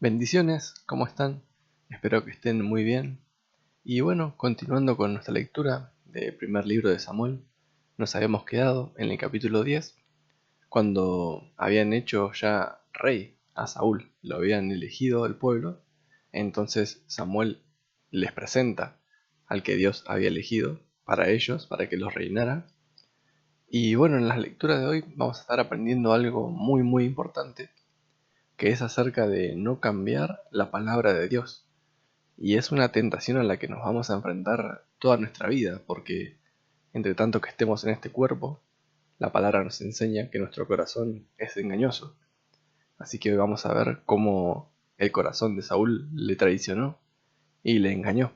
Bendiciones, ¿cómo están? Espero que estén muy bien. Y bueno, continuando con nuestra lectura del primer libro de Samuel, nos habíamos quedado en el capítulo 10, cuando habían hecho ya rey a Saúl, lo habían elegido el pueblo. Entonces Samuel les presenta al que Dios había elegido para ellos, para que los reinara. Y bueno, en las lecturas de hoy vamos a estar aprendiendo algo muy importante, que es acerca de no cambiar la palabra de Dios. Y es una tentación a la que nos vamos a enfrentar toda nuestra vida, porque entre tanto que estemos en este cuerpo, la palabra nos enseña que nuestro corazón es engañoso. Así que hoy vamos a ver cómo el corazón de Saúl le traicionó y le engañó.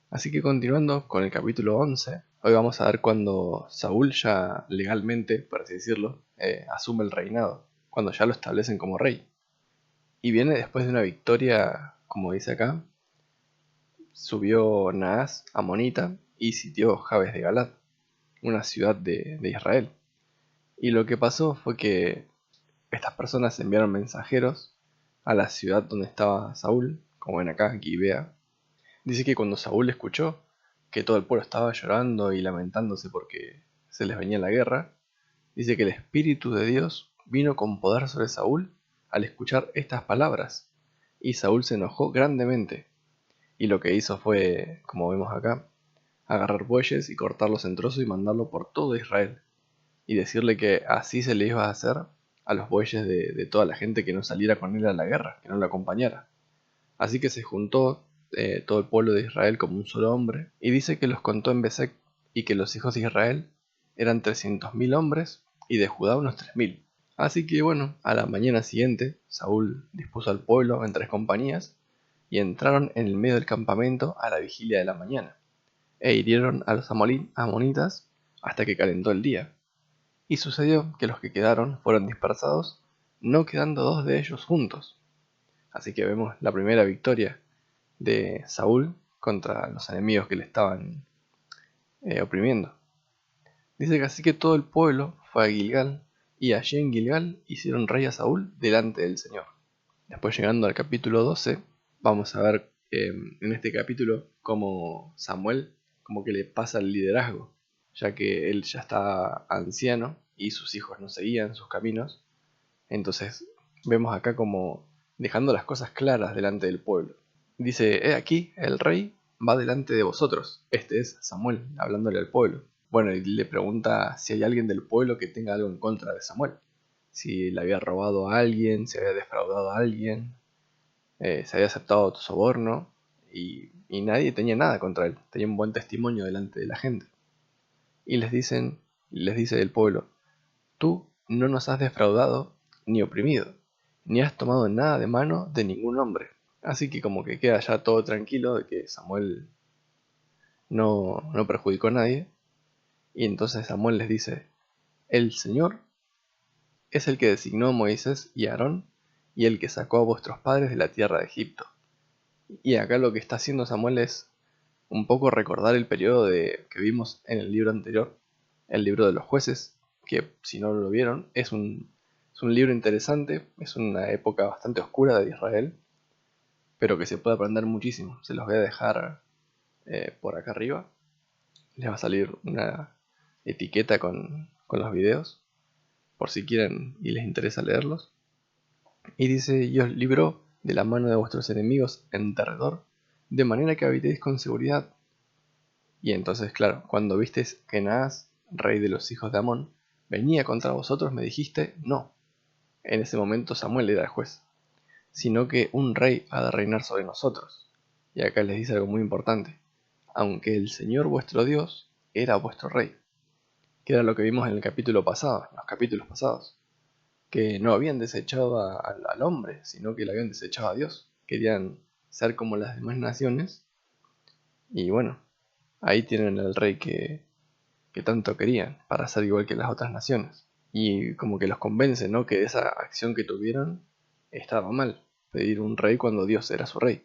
Así que continuando con el capítulo 11, hoy vamos a ver cuando Saúl ya legalmente, por así decirlo, asume el reinado, cuando ya lo establecen como rey. Y viene después de una victoria, como dice acá. Subió Naas amonita y sitió Jabes de Galad, una ciudad de Israel. Y lo que pasó fue que estas personas enviaron mensajeros a la ciudad donde estaba Saúl, como ven acá, Gibea. Dice que cuando Saúl escuchó que todo el pueblo estaba llorando y lamentándose porque se les venía la guerra, dice que el Espíritu de Dios vino con poder sobre Saúl al escuchar estas palabras, y Saúl se enojó grandemente. Y lo que hizo fue, como vemos acá, agarrar bueyes y cortarlos en trozos y mandarlo por todo Israel. Y decirle que así se le iba a hacer a los bueyes de toda la gente que no saliera con él a la guerra, que no lo acompañara. Así que se juntó todo el pueblo de Israel como un solo hombre, y dice que los contó en Besec, y que los hijos de Israel eran 300.000 hombres, y de Judá unos 3.000. Así que bueno, a la mañana siguiente, Saúl dispuso al pueblo en 3 compañías, y entraron en el medio del campamento a la vigilia de la mañana, e hirieron a los amonitas hasta que calentó el día. Y sucedió que los que quedaron fueron dispersados, no quedando 2 de ellos juntos. Así que vemos la primera victoria de Saúl contra los enemigos que le estaban oprimiendo. Dice que así que todo el pueblo fue a Gilgal, y allí en Gilgal hicieron rey a Saúl delante del Señor. Después, llegando al capítulo 12, vamos a ver en este capítulo cómo Samuel como que le pasa el liderazgo, ya que él ya está anciano y sus hijos no seguían sus caminos. Entonces vemos acá como dejando las cosas claras delante del pueblo. Dice: he aquí, el rey va delante de vosotros. Este es Samuel hablándole al pueblo. Bueno, y le pregunta si hay alguien del pueblo que tenga algo en contra de Samuel. Si le había robado a alguien, si había defraudado a alguien, se había aceptado soborno, y nadie tenía nada contra él. Tenía un buen testimonio delante de la gente. Y les dice el pueblo: tú no nos has defraudado ni oprimido, ni has tomado nada de mano de ningún hombre. Así que como que queda ya todo tranquilo de que Samuel no perjudicó a nadie. Y entonces Samuel les dice: el Señor es el que designó a Moisés y a Aarón, y el que sacó a vuestros padres de la tierra de Egipto. Y acá lo que está haciendo Samuel es un poco recordar el periodo que vimos en el libro anterior, el libro de los jueces, que si no lo vieron, es un libro interesante, es una época bastante oscura de Israel, pero que se puede aprender muchísimo. Se los voy a dejar por acá arriba. Les va a salir una etiqueta con los videos, por si quieren y les interesa leerlos. Y dice: y os libró de la mano de vuestros enemigos en derredor, de manera que habitéis con seguridad. Y entonces, claro, cuando visteis que Naas, rey de los hijos de Amón, venía contra vosotros, me dijiste: no. En ese momento Samuel era el juez, sino que un rey ha de reinar sobre nosotros. Y acá les dice algo muy importante: aunque el Señor vuestro Dios era vuestro rey. Que era lo que vimos en el capítulo pasado, en los capítulos pasados, que no habían desechado al hombre, sino que le habían desechado a Dios. Querían ser como las demás naciones, y bueno, ahí tienen el rey que tanto querían, para ser igual que las otras naciones. Y como que los convence, ¿no?, que esa acción que tuvieron estaba mal, pedir un rey cuando Dios era su rey.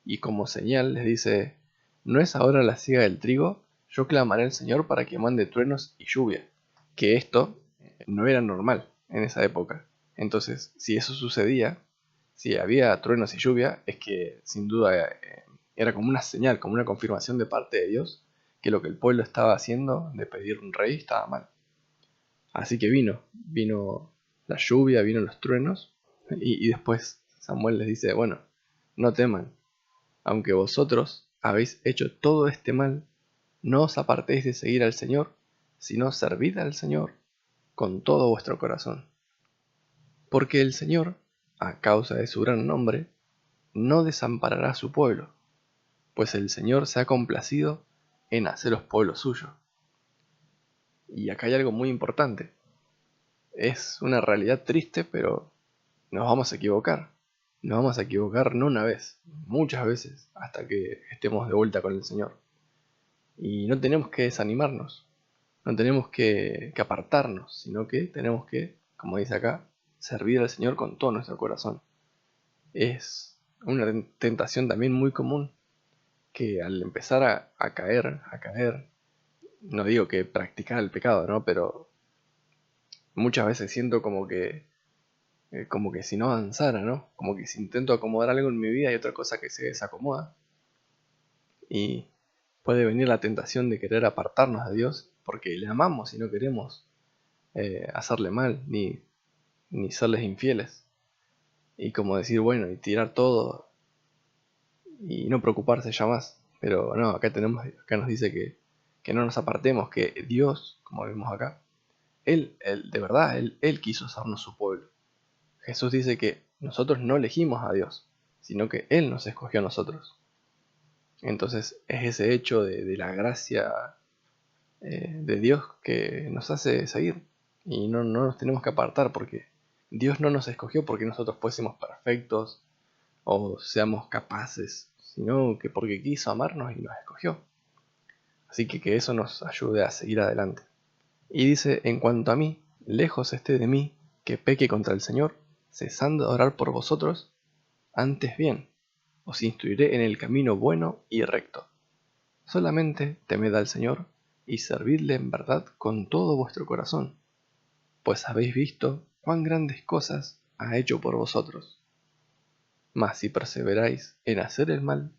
Y como señal les dice: no es ahora la siega del trigo, yo clamaré al Señor para que mande truenos y lluvia. Que esto no era normal en esa época. Entonces, si eso sucedía, si había truenos y lluvia, es que sin duda era como una señal, como una confirmación de parte de Dios, que lo que el pueblo estaba haciendo de pedir un rey estaba mal. Así que vino la lluvia, vino los truenos, y después Samuel les dice, bueno, no teman, aunque vosotros habéis hecho todo este mal, no os apartéis de seguir al Señor, sino servid al Señor con todo vuestro corazón. Porque el Señor, a causa de su gran nombre, no desamparará a su pueblo, pues el Señor se ha complacido en haceros pueblo suyo. Y acá hay algo muy importante. Es una realidad triste, pero nos vamos a equivocar. Nos vamos a equivocar no una vez, muchas veces, hasta que estemos de vuelta con el Señor. Y no tenemos que desanimarnos, no tenemos que apartarnos, sino que tenemos que, como dice acá, servir al Señor con todo nuestro corazón. Es una tentación también muy común que al empezar a caer, no digo que practicar el pecado, ¿no? Pero muchas veces siento como que si no avanzara, ¿no? Como que si intento acomodar algo en mi vida hay otra cosa que se desacomoda. Y puede venir la tentación de querer apartarnos de Dios porque le amamos y no queremos hacerle mal ni serles infieles. Y como decir, bueno, y tirar todo y no preocuparse ya más. Pero no, acá nos dice que no nos apartemos, que Dios, como vemos acá, de verdad, él quiso hacernos su pueblo. Jesús dice que nosotros no elegimos a Dios, sino que Él nos escogió a nosotros. Entonces es ese hecho de la gracia de Dios que nos hace seguir. Y no nos tenemos que apartar porque Dios no nos escogió porque nosotros fuésemos perfectos o seamos capaces, sino que porque quiso amarnos y nos escogió. Así que eso nos ayude a seguir adelante. Y dice, en cuanto a mí, lejos esté de mí que peque contra el Señor, cesando de orar por vosotros, antes bien, os instruiré en el camino bueno y recto. Solamente temed al Señor y servidle en verdad con todo vuestro corazón, pues habéis visto cuán grandes cosas ha hecho por vosotros. Mas si perseveráis en hacer el mal,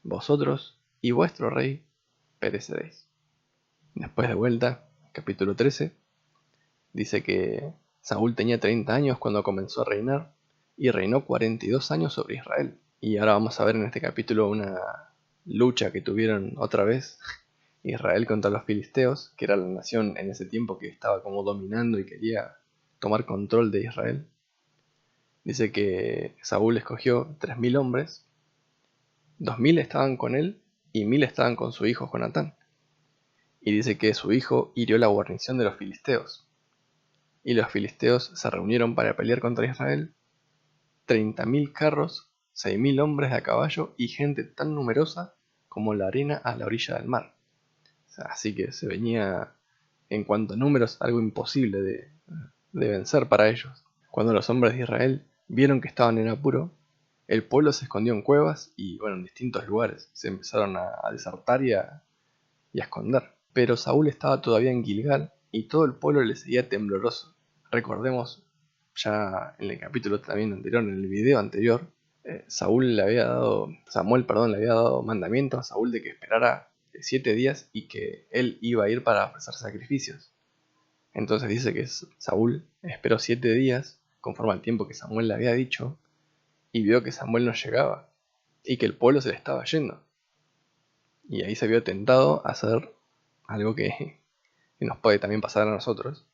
vosotros y vuestro rey pereceréis. Después de vuelta, capítulo 13, dice que Saúl tenía 30 años cuando comenzó a reinar y reinó 42 años sobre Israel. Y ahora vamos a ver en este capítulo una lucha que tuvieron otra vez Israel contra los filisteos, que era la nación en ese tiempo que estaba como dominando y quería tomar control de Israel. Dice que Saúl escogió 3000 hombres, 2000 estaban con él y 1000 estaban con su hijo Jonatán. Y dice que su hijo hirió la guarnición de los filisteos. Y los filisteos se reunieron para pelear contra Israel. 30.000 carros, 6.000 hombres a caballo y gente tan numerosa como la arena a la orilla del mar. Así que se venía, en cuanto a números, algo imposible de vencer para ellos. Cuando los hombres de Israel vieron que estaban en apuro, el pueblo se escondió en cuevas y, bueno, en distintos lugares. Se empezaron a desertar y a esconder. Pero Saúl estaba todavía en Gilgal y todo el pueblo le seguía tembloroso. Recordemos, ya en el capítulo también anterior, en el video anterior, Samuel le había dado mandamiento a Saúl de que esperara 7 días y que él iba a ir para ofrecer sacrificios. Entonces dice que Saúl esperó 7 días, conforme al tiempo que Samuel le había dicho, y vio que Samuel no llegaba, y que el pueblo se le estaba yendo. Y ahí se vio tentado a hacer algo que nos puede también pasar a nosotros.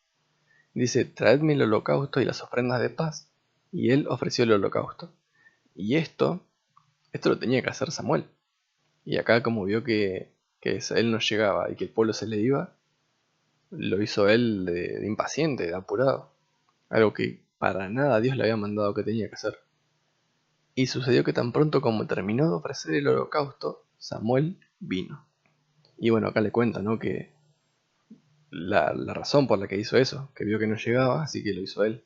Dice, traedme el holocausto y las ofrendas de paz, y él ofreció el holocausto. Y esto lo tenía que hacer Samuel. Y acá como vio que él no llegaba y que el pueblo se le iba, lo hizo él de impaciente, de apurado. Algo que para nada Dios le había mandado que tenía que hacer. Y sucedió que tan pronto como terminó de ofrecer el holocausto, Samuel vino. Y bueno, acá le cuenta, ¿no? Que la razón por la que hizo eso, que vio que no llegaba, así que lo hizo él.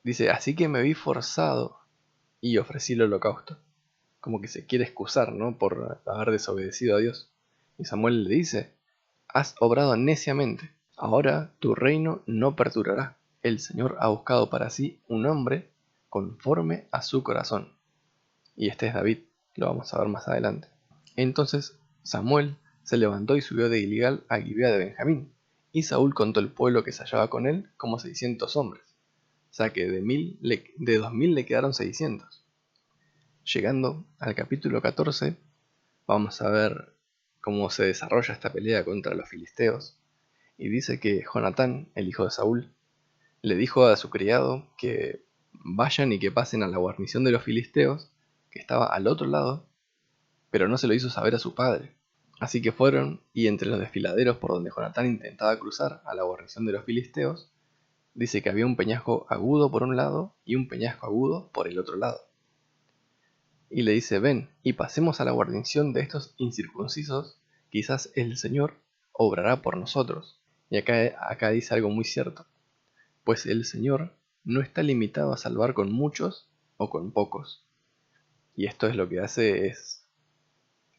Dice, así que me vi forzado y ofrecí el holocausto. Como que se quiere excusar, ¿no? Por haber desobedecido a Dios. Y Samuel le dice, has obrado neciamente, ahora tu reino no perdurará. El Señor ha buscado para sí un hombre conforme a su corazón. Y este es David, lo vamos a ver más adelante. Entonces Samuel se levantó y subió de Gilgal a Gibea de Benjamín, y Saúl contó el pueblo que se hallaba con él como 600 hombres, o sea que de 2000 le quedaron 600. Llegando al capítulo 14, vamos a ver cómo se desarrolla esta pelea contra los filisteos, y dice que Jonatán, el hijo de Saúl, le dijo a su criado que vayan y que pasen a la guarnición de los filisteos, que estaba al otro lado, pero no se lo hizo saber a su padre. Así que fueron, y entre los desfiladeros por donde Jonatán intentaba cruzar a la guarnición de los filisteos, dice que había un peñasco agudo por un lado y un peñasco agudo por el otro lado. Y le dice, ven, y pasemos a la guarnición de estos incircuncisos, quizás el Señor obrará por nosotros. Y acá dice algo muy cierto, pues el Señor no está limitado a salvar con muchos o con pocos. Y esto es lo que hace, es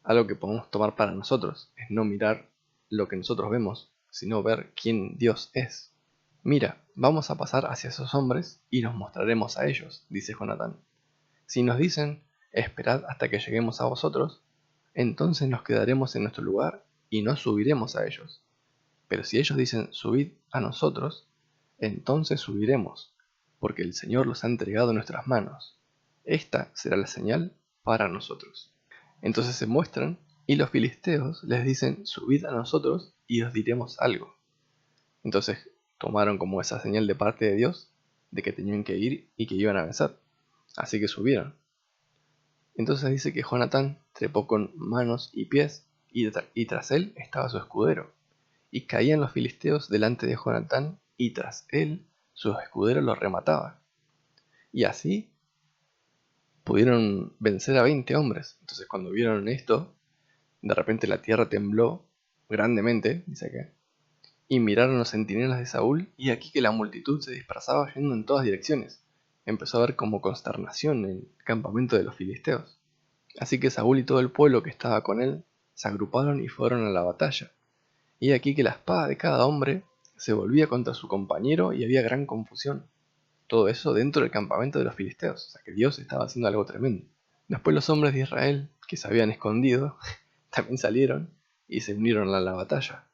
algo que podemos tomar para nosotros, es no mirar lo que nosotros vemos, sino ver quién Dios es. Mira, vamos a pasar hacia esos hombres y nos mostraremos a ellos, dice Jonatán. Si nos dicen, esperad hasta que lleguemos a vosotros, entonces nos quedaremos en nuestro lugar y no subiremos a ellos. Pero si ellos dicen, subid a nosotros, entonces subiremos, porque el Señor los ha entregado en nuestras manos. Esta será la señal para nosotros. Entonces se muestran, y los filisteos les dicen, subid a nosotros y os diremos algo. Entonces tomaron como esa señal de parte de Dios, de que tenían que ir y que iban a vencer. Así que subieron. Entonces dice que Jonatán trepó con manos y pies, y tras él estaba su escudero. Y caían los filisteos delante de Jonatán, y tras él su escudero los remataba. Y así pudieron vencer a 20 hombres. Entonces cuando vieron esto, de repente la tierra tembló grandemente, dice que, y miraron los centinelas de Saúl, y aquí que la multitud se dispersaba yendo en todas direcciones. Empezó a haber como consternación en el campamento de los filisteos. Así que Saúl y todo el pueblo que estaba con él se agruparon y fueron a la batalla. Y aquí que la espada de cada hombre se volvía contra su compañero y había gran confusión. Todo eso dentro del campamento de los filisteos, o sea que Dios estaba haciendo algo tremendo. Después los hombres de Israel, que se habían escondido, también salieron y se unieron a la batalla.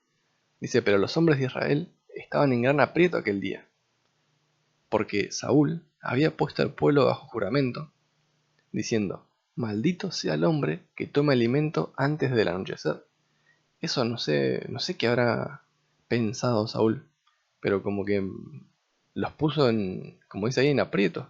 Dice, pero los hombres de Israel estaban en gran aprieto aquel día, porque Saúl había puesto al pueblo bajo juramento, diciendo, maldito sea el hombre que tome alimento antes del anochecer. Eso no sé qué habrá pensado Saúl, pero como que los puso en, como dice ahí, en aprieto,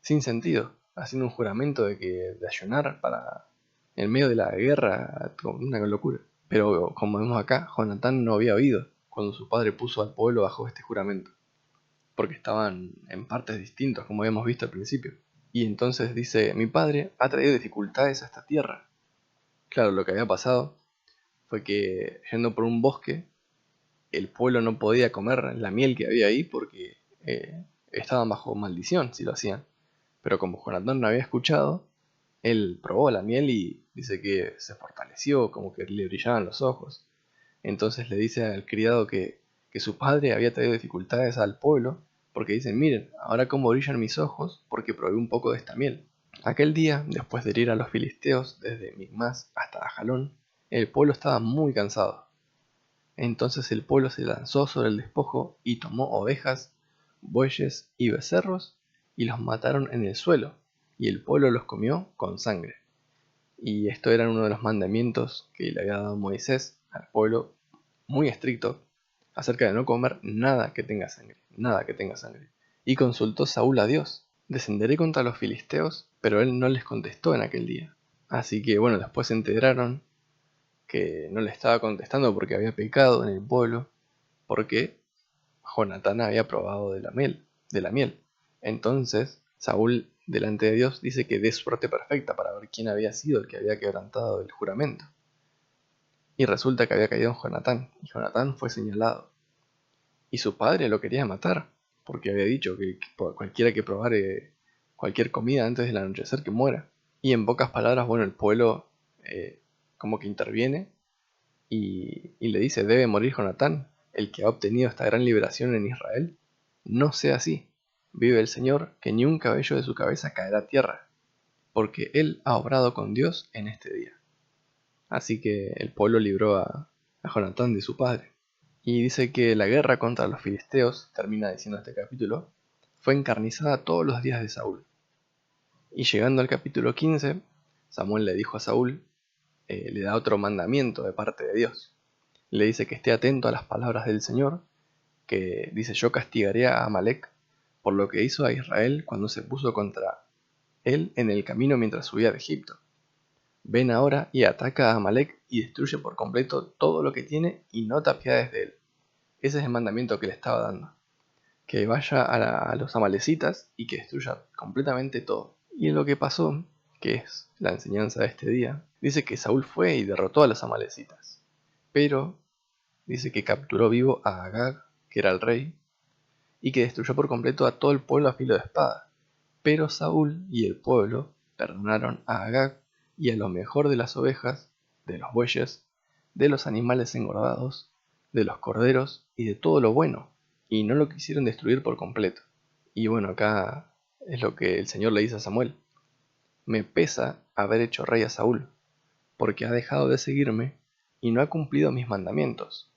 sin sentido, haciendo un juramento de ayunar para en medio de la guerra, una locura. Pero como vemos acá, Jonatán no había oído cuando su padre puso al pueblo bajo este juramento, porque estaban en partes distintas, como habíamos visto al principio. Y entonces dice, mi padre ha traído dificultades a esta tierra. Claro, lo que había pasado fue que yendo por un bosque, el pueblo no podía comer la miel que había ahí porque estaban bajo maldición si lo hacían. Pero como Jonatán no había escuchado, él probó la miel y dice que se fortaleció, como que le brillaban los ojos. Entonces le dice al criado que su padre había traído dificultades al pueblo, porque dicen, miren, ahora cómo brillan mis ojos porque probé un poco de esta miel. Aquel día, después de herir a los filisteos desde Micmas hasta Ajalón, el pueblo estaba muy cansado. Entonces el pueblo se lanzó sobre el despojo y tomó ovejas, bueyes y becerros y los mataron en el suelo, y el pueblo los comió con sangre. Y esto era uno de los mandamientos que le había dado Moisés al pueblo, muy estricto, acerca de no comer nada que tenga sangre, nada que tenga sangre. Y consultó Saúl a Dios, descenderé contra los filisteos, pero él no les contestó en aquel día. Así que bueno, después se enteraron que no le estaba contestando porque había pecado en el pueblo, porque Jonatán había probado de la miel. Entonces, Saúl, delante de Dios, dice que dé suerte perfecta para ver quién había sido el que había quebrantado el juramento. Y resulta que había caído en Jonatán, y Jonatán fue señalado. Y su padre lo quería matar, porque había dicho que cualquiera que probare cualquier comida antes del anochecer que muera. Y en pocas palabras, bueno, el pueblo como que interviene y le dice, debe morir Jonatán, el que ha obtenido esta gran liberación en Israel. No sea así. vive el Señor, que ni un cabello de su cabeza caerá a tierra, porque Él ha obrado con Dios en este día. Así que el pueblo libró a Jonatán de su padre. Y dice que la guerra contra los filisteos, termina diciendo este capítulo, fue encarnizada todos los días de Saúl. Y llegando al capítulo 15, Samuel le dijo a Saúl, le da otro mandamiento de parte de Dios. Le dice que esté atento a las palabras del Señor, que dice: yo castigaré a Amalek por lo que hizo a Israel cuando se puso contra él en el camino mientras subía de Egipto. Ven ahora y ataca a Amalek y destruye por completo todo lo que tiene y no te apiades de él. Ese es el mandamiento que le estaba dando. Que vaya a los amalecitas y que destruya completamente todo. Y lo que pasó, que es la enseñanza de este día, dice que Saúl fue y derrotó a los amalecitas. Pero dice que capturó vivo a Agag, que era el rey, y que destruyó por completo a todo el pueblo a filo de espada. Pero Saúl y el pueblo perdonaron a Agag y a lo mejor de las ovejas, de los bueyes, de los animales engordados, de los corderos y de todo lo bueno, y no lo quisieron destruir por completo. Y bueno, acá es lo que el Señor le dice a Samuel: me pesa haber hecho rey a Saúl, porque ha dejado de seguirme y no ha cumplido mis mandamientos.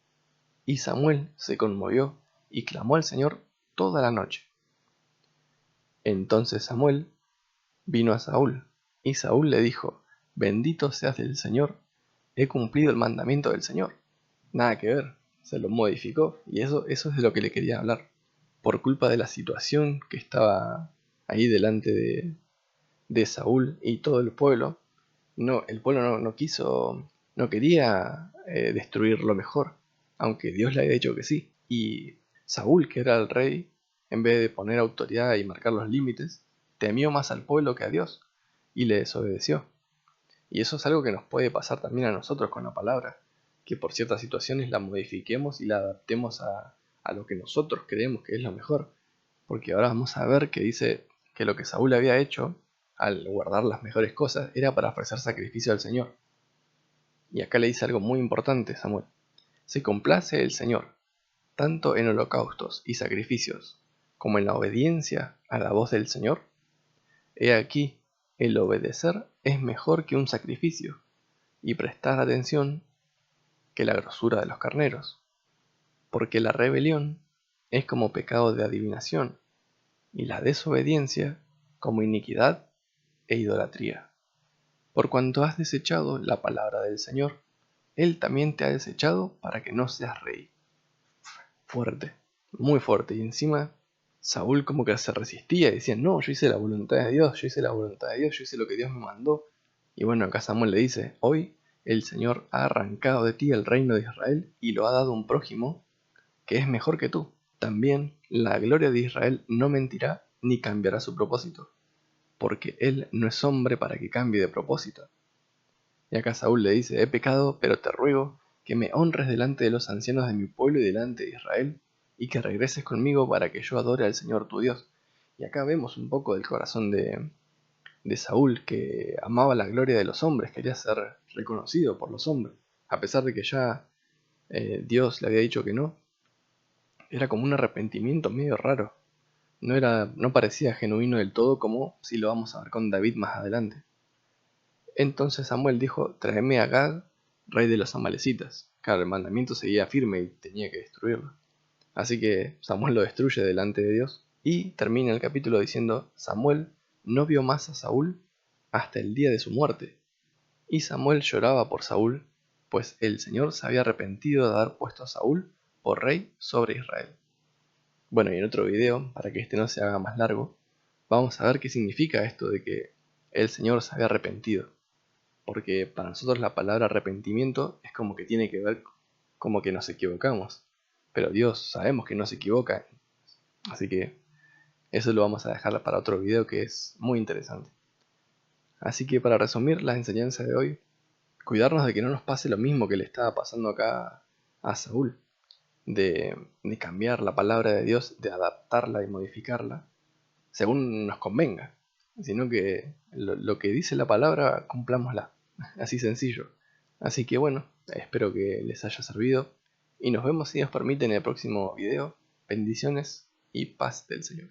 Y Samuel se conmovió y clamó al Señor toda la noche. Entonces Samuel vino a Saúl, y Saúl le dijo: bendito seas del Señor, he cumplido el mandamiento del Señor. Nada que ver, se lo modificó, y eso es de lo que le quería hablar. Por culpa de la situación que estaba ahí delante de Saúl y todo el pueblo, el pueblo no quiso, no quería destruir lo mejor, aunque Dios le había dicho que sí. Y Saúl, que era el rey, en vez de poner autoridad y marcar los límites, temió más al pueblo que a Dios y le desobedeció. Y eso es algo que nos puede pasar también a nosotros con la palabra, que por ciertas situaciones la modifiquemos y la adaptemos a lo que nosotros creemos que es lo mejor. Porque ahora vamos a ver que dice que lo que Saúl había hecho al guardar las mejores cosas era para ofrecer sacrificio al Señor. Y acá le dice algo muy importante Samuel: se complace el Señor tanto en holocaustos y sacrificios como en la obediencia a la voz del Señor. He aquí, el obedecer es mejor que un sacrificio, y prestar atención que la grosura de los carneros, porque la rebelión es como pecado de adivinación, y la desobediencia como iniquidad e idolatría. Por cuanto has desechado la palabra del Señor, Él también te ha desechado para que no seas rey. Fuerte, muy fuerte. Y encima Saúl como que se resistía y decía: no, yo hice la voluntad de Dios, yo hice la voluntad de Dios, yo hice lo que Dios me mandó. Y bueno, acá Samuel le dice: hoy el Señor ha arrancado de ti el reino de Israel y lo ha dado a un prójimo que es mejor que tú. También la gloria de Israel no mentirá ni cambiará su propósito, porque él no es hombre para que cambie de propósito. Y acá Saúl le dice: he pecado, pero te ruego que me honres delante de los ancianos de mi pueblo y delante de Israel, y que regreses conmigo para que yo adore al Señor tu Dios. Y acá vemos un poco del corazón de Saúl, que amaba la gloria de los hombres, quería ser reconocido por los hombres, a pesar de que ya Dios le había dicho que no. Era como un arrepentimiento medio raro. No parecía genuino del todo, como si lo vamos a ver con David más adelante. Entonces Samuel dijo: tráeme a Agag, rey de los amalecitas. Claro, el mandamiento seguía firme y tenía que destruirlo. Así que Samuel lo destruye delante de Dios. Y termina el capítulo diciendo: Samuel no vio más a Saúl hasta el día de su muerte. Y Samuel lloraba por Saúl, pues el Señor se había arrepentido de haber puesto a Saúl por rey sobre Israel. Bueno, y en otro video, para que este no se haga más largo, vamos a ver qué significa esto de que el Señor se había arrepentido. Porque para nosotros la palabra arrepentimiento es como que tiene que ver como que nos equivocamos. Pero Dios sabemos que no se equivoca. Así que eso lo vamos a dejar para otro video que es muy interesante. Así que para resumir la enseñanza de hoy, cuidarnos de que no nos pase lo mismo que le estaba pasando acá a Saúl. De cambiar la palabra de Dios, de adaptarla y modificarla según nos convenga. Sino que lo que dice la palabra, cumplámosla. Así sencillo. Así que bueno, espero que les haya servido. Y nos vemos, si Dios permite, en el próximo video. Bendiciones y paz del Señor.